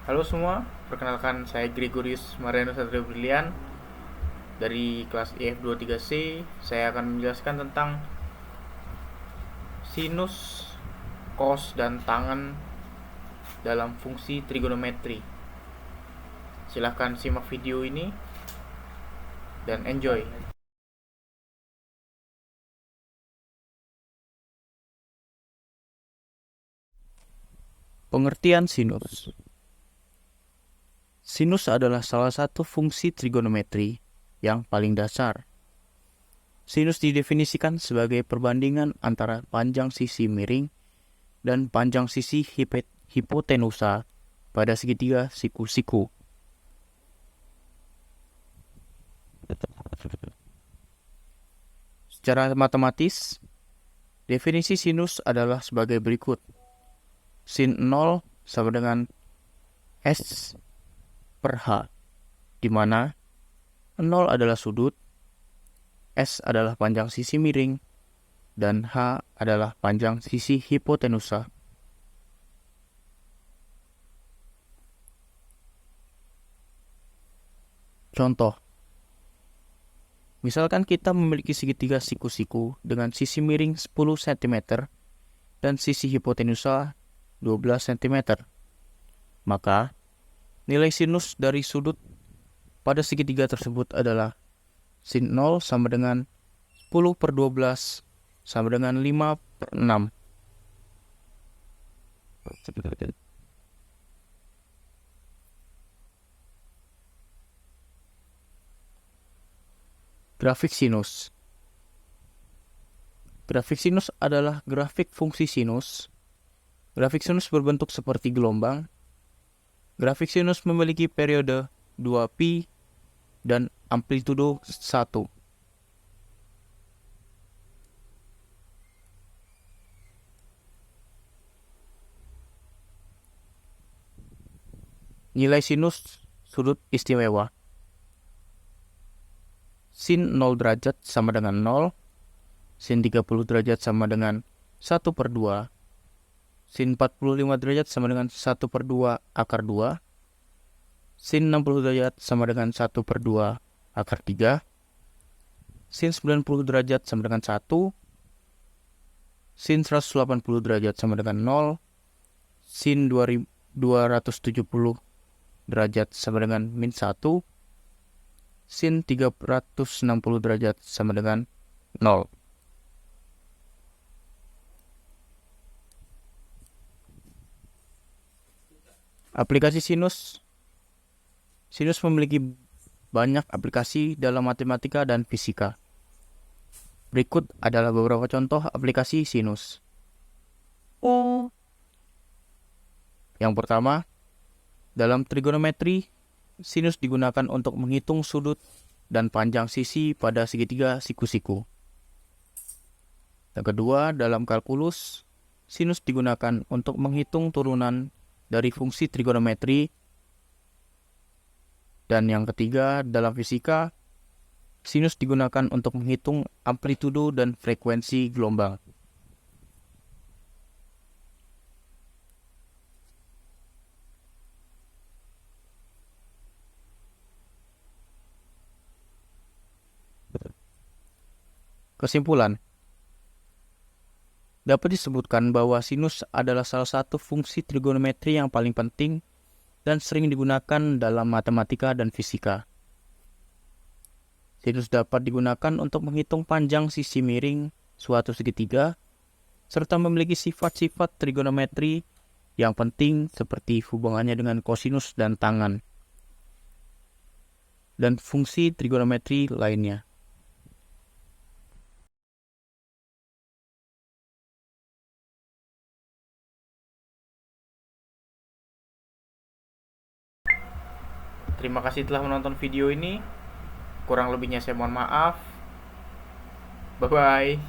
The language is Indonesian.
Halo semua, perkenalkan saya Gregorius Marianus Satrio Brilian dari kelas IF23C. Saya akan menjelaskan tentang sinus, cos, dan tangen dalam fungsi trigonometri. Silahkan simak video ini dan enjoy. Pengertian sinus. Sinus adalah salah satu fungsi trigonometri yang paling dasar. Sinus didefinisikan sebagai perbandingan antara panjang sisi miring dan panjang sisi hipotenusa pada segitiga siku-siku. Secara matematis, definisi sinus adalah sebagai berikut. Sin 0 sama dengan S per H, di mana 0 adalah sudut, S adalah panjang sisi miring, dan H adalah panjang sisi hipotenusa. Contoh, misalkan kita memiliki segitiga siku-siku dengan sisi miring 10 cm dan sisi hipotenusa 12 cm. Maka, nilai sinus dari sudut pada segitiga tersebut adalah sin 0 sama dengan 10 per 12 sama dengan 5 per 6. Grafik sinus. Grafik sinus adalah grafik fungsi sinus. Grafik sinus berbentuk seperti gelombang. Grafik sinus memiliki periode 2π dan amplitudo 1. Nilai sinus sudut istimewa. Sin 0 derajat sama dengan 0. Sin 30 derajat sama dengan 1 per 2. Sin 45 derajat sama dengan 1 per 2 akar 2. Sin 60 derajat sama dengan 1 per 2 akar 3. Sin 90 derajat sama dengan 1. Sin 180 derajat sama dengan 0. Sin 270 derajat sama dengan min 1. Sin 360 derajat sama dengan 0. Aplikasi sinus. Sinus memiliki banyak aplikasi dalam matematika dan fisika. Berikut adalah beberapa contoh aplikasi sinus. Yang pertama, dalam trigonometri, sinus digunakan untuk menghitung sudut dan panjang sisi pada segitiga siku-siku. Yang kedua, dalam kalkulus, sinus digunakan untuk menghitung turunan dari fungsi trigonometri. Dan yang ketiga, dalam fisika, sinus digunakan untuk menghitung amplitudo dan frekuensi gelombang. Kesimpulan, dapat disebutkan bahwa sinus adalah salah satu fungsi trigonometri yang paling penting dan sering digunakan dalam matematika dan fisika. Sinus dapat digunakan untuk menghitung panjang sisi miring suatu segitiga, serta memiliki sifat-sifat trigonometri yang penting seperti hubungannya dengan kosinus dan tangen, dan fungsi trigonometri lainnya. Terima kasih telah menonton video ini. Kurang lebihnya saya mohon maaf. Bye-bye.